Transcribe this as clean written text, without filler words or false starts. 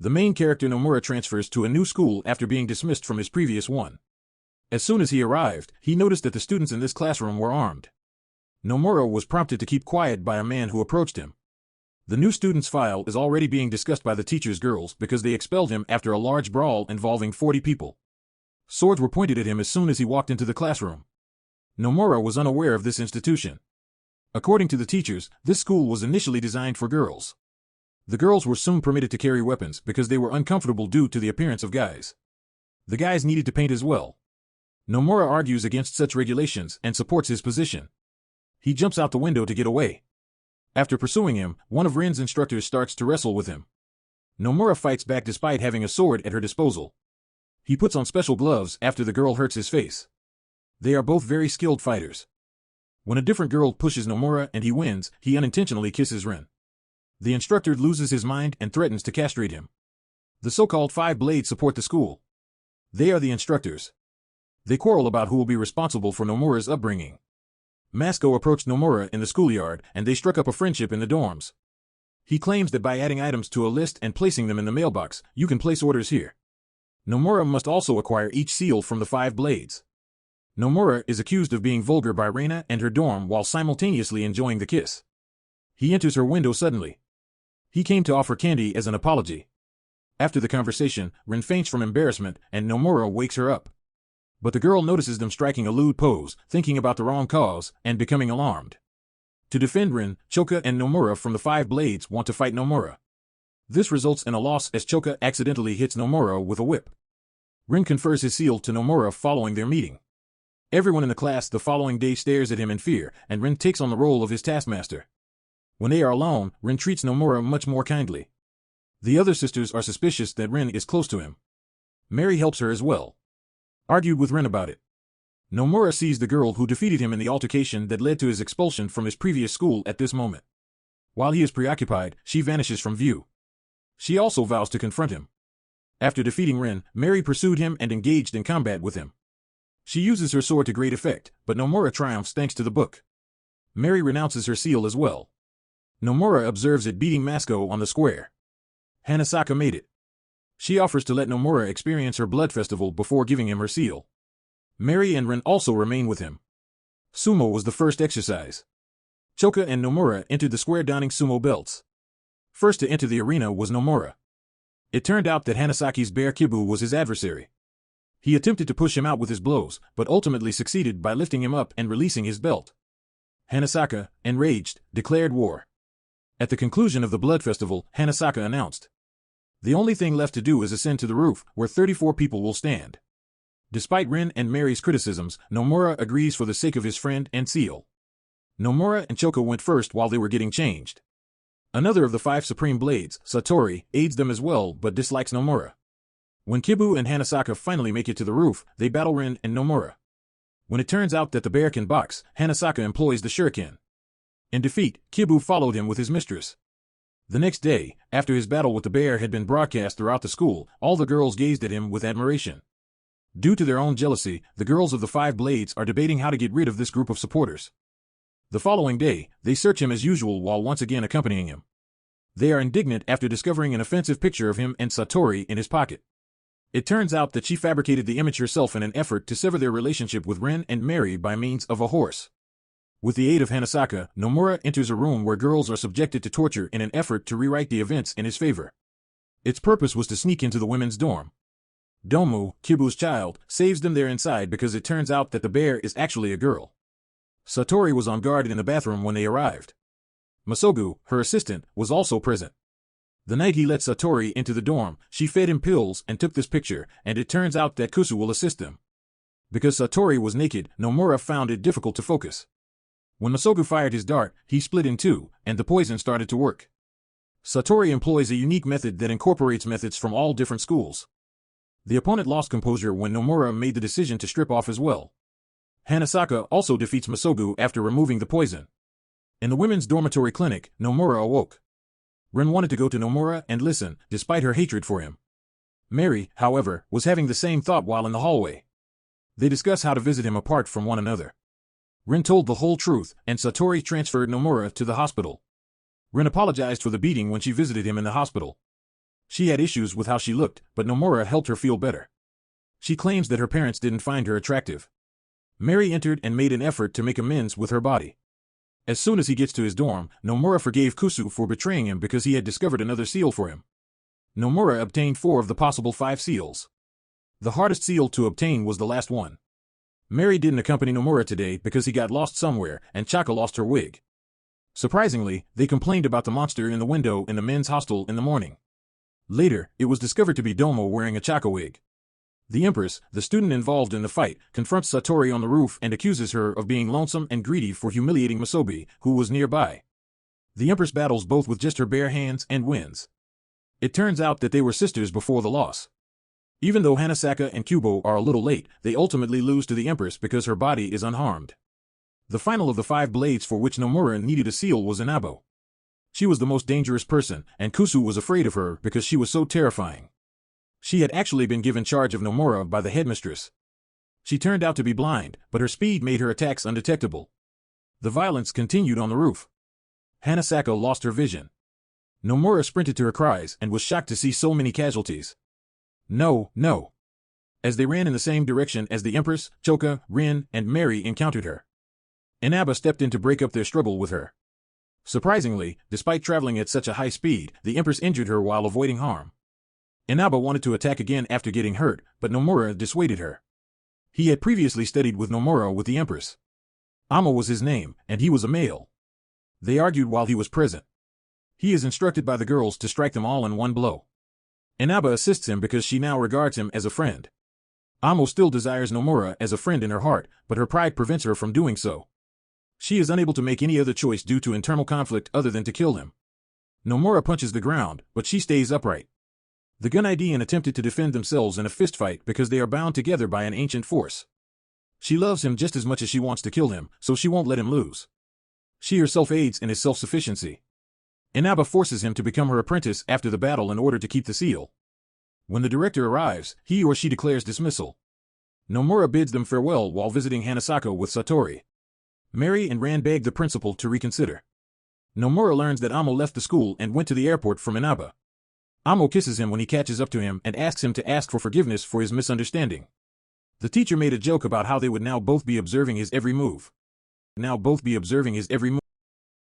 The main character Nomura transfers to a new school after being dismissed from his previous one. As soon as he arrived, he noticed that the students in this classroom were armed. Nomura was prompted to keep quiet by a man who approached him. The new student's file is already being discussed by the teacher's girls because they expelled him after a large brawl involving 40 people. Swords were pointed at him as soon as he walked into the classroom. Nomura was unaware of this institution. According to the teachers, this school was initially designed for girls. The girls were soon permitted to carry weapons because they were uncomfortable due to the appearance of guys. The guys needed to paint as well. Nomura argues against such regulations and supports his position. He jumps out the window to get away. After pursuing him, one of Rin's instructors starts to wrestle with him. Nomura fights back despite having a sword at her disposal. He puts on special gloves after the girl hurts his face. They are both very skilled fighters. When a different girl pushes Nomura and he wins, he unintentionally kisses Rin. The instructor loses his mind and threatens to castrate him. The so-called Five Blades support the school. They are the instructors. They quarrel about who will be responsible for Nomura's upbringing. Masuko approached Nomura in the schoolyard and they struck up a friendship in the dorms. He claims that by adding items to a list and placing them in the mailbox, you can place orders here. Nomura must also acquire each seal from the Five Blades. Nomura is accused of being vulgar by Reina and her dorm while simultaneously enjoying the kiss. He enters her window suddenly. He came to offer candy as an apology. After the conversation, Rin faints from embarrassment and Nomura wakes her up. But the girl notices them striking a lewd pose, thinking about the wrong cause, and becoming alarmed. To defend Rin, Choka and Nomura from the Five Blades want to fight Nomura. This results in a loss as Choka accidentally hits Nomura with a whip. Rin confers his seal to Nomura following their meeting. Everyone in the class the following day stares at him in fear, and Rin takes on the role of his taskmaster. When they are alone, Rin treats Nomura much more kindly. The other sisters are suspicious that Rin is close to him. Mary helps her as well. Argued with Rin about it. Nomura sees the girl who defeated him in the altercation that led to his expulsion from his previous school at this moment. While he is preoccupied, she vanishes from view. She also vows to confront him. After defeating Rin, Mary pursued him and engaged in combat with him. She uses her sword to great effect, but Nomura triumphs thanks to the book. Mary renounces her seal as well. Nomura observes it beating Masuko on the square. Hanasaka made it. She offers to let Nomura experience her blood festival before giving him her seal. Mary and Rin also remain with him. Sumo was the first exercise. Choka and Nomura entered the square donning sumo belts. First to enter the arena was Nomura. It turned out that Hanasaki's bear Kibu was his adversary. He attempted to push him out with his blows, but ultimately succeeded by lifting him up and releasing his belt. Hanasaka, enraged, declared war. At the conclusion of the blood festival, Hanasaka announced, "The only thing left to do is ascend to the roof, where 34 people will stand." Despite Rin and Mary's criticisms, Nomura agrees for the sake of his friend and seal. Nomura and Choka went first while they were getting changed. Another of the 5 Supreme Blades, Satori, aids them as well but dislikes Nomura. When Kibu and Hanasaka finally make it to the roof, they battle Rin and Nomura. When it turns out that the bear can box, Hanasaka employs the shuriken. In defeat, Kibu followed him with his mistress. The next day, after his battle with the bear had been broadcast throughout the school, all the girls gazed at him with admiration. Due to their own jealousy, the girls of the Five Blades are debating how to get rid of this group of supporters. The following day, they search him as usual while once again accompanying him. They are indignant after discovering an offensive picture of him and Satori in his pocket. It turns out that she fabricated the image herself in an effort to sever their relationship with Rin and Mary by means of a horse. With the aid of Hanasaka, Nomura enters a room where girls are subjected to torture in an effort to rewrite the events in his favor. Its purpose was to sneak into the women's dorm. Domu, Kibu's child, saves them there inside because it turns out that the bear is actually a girl. Satori was on guard in the bathroom when they arrived. Masogu, her assistant, was also present. The night he let Satori into the dorm, she fed him pills and took this picture, and it turns out that Kusu will assist them. Because Satori was naked, Nomura found it difficult to focus. When Masogu fired his dart, he split in two, and the poison started to work. Satori employs a unique method that incorporates methods from all different schools. The opponent lost composure when Nomura made the decision to strip off as well. Hanasaka also defeats Masogu after removing the poison. In the women's dormitory clinic, Nomura awoke. Rin wanted to go to Nomura and listen, despite her hatred for him. Mary, however, was having the same thought while in the hallway. They discuss how to visit him apart from one another. Rin told the whole truth, and Satori transferred Nomura to the hospital. Rin apologized for the beating when she visited him in the hospital. She had issues with how she looked, but Nomura helped her feel better. She claims that her parents didn't find her attractive. Mary entered and made an effort to make amends with her body. As soon as he gets to his dorm, Nomura forgave Kusu for betraying him because he had discovered another seal for him. Nomura obtained 4 of the possible 5 seals. The hardest seal to obtain was the last one. Mary didn't accompany Nomura today because he got lost somewhere, and Chaka lost her wig. Surprisingly, they complained about the monster in the window in the men's hostel in the morning. Later, it was discovered to be Domo wearing a Chaka wig. The Empress, the student involved in the fight, confronts Satori on the roof and accuses her of being lonesome and greedy for humiliating Musobi, who was nearby. The Empress battles both with just her bare hands and wins. It turns out that they were sisters before the loss. Even though Hanasaka and Kubo are a little late, they ultimately lose to the Empress because her body is unharmed. The final of the 5 blades for which Nomura needed a seal was Inabo. She was the most dangerous person, and Kusu was afraid of her because she was so terrifying. She had actually been given charge of Nomura by the headmistress. She turned out to be blind, but her speed made her attacks undetectable. The violence continued on the roof. Hanasaka lost her vision. Nomura sprinted to her cries and was shocked to see so many casualties. No, no. As they ran in the same direction as the Empress, Choka, Rin, and Mary encountered her. Inaba stepped in to break up their struggle with her. Surprisingly, despite traveling at such a high speed, the Empress injured her while avoiding harm. Inaba wanted to attack again after getting hurt, but Nomura dissuaded her. He had previously studied with Nomura with the Empress. Ama was his name, and he was a male. They argued while he was present. He is instructed by the girls to strike them all in one blow. Inaba assists him because she now regards him as a friend. Amo still desires Nomura as a friend in her heart, but her pride prevents her from doing so. She is unable to make any other choice due to internal conflict other than to kill him. Nomura punches the ground, but she stays upright. The Gunaidian attempted to defend themselves in a fistfight because they are bound together by an ancient force. She loves him just as much as she wants to kill him, so she won't let him lose. She herself aids in his self-sufficiency. Inaba forces him to become her apprentice after the battle in order to keep the seal. When the director arrives, he or she declares dismissal. Nomura bids them farewell while visiting Hanasaka with Satori. Mary and Ran beg the principal to reconsider. Nomura learns that Amo left the school and went to the airport from Inaba. Amo kisses him when he catches up to him and asks him to ask for forgiveness for his misunderstanding. The teacher made a joke about how they would now both be observing his every move.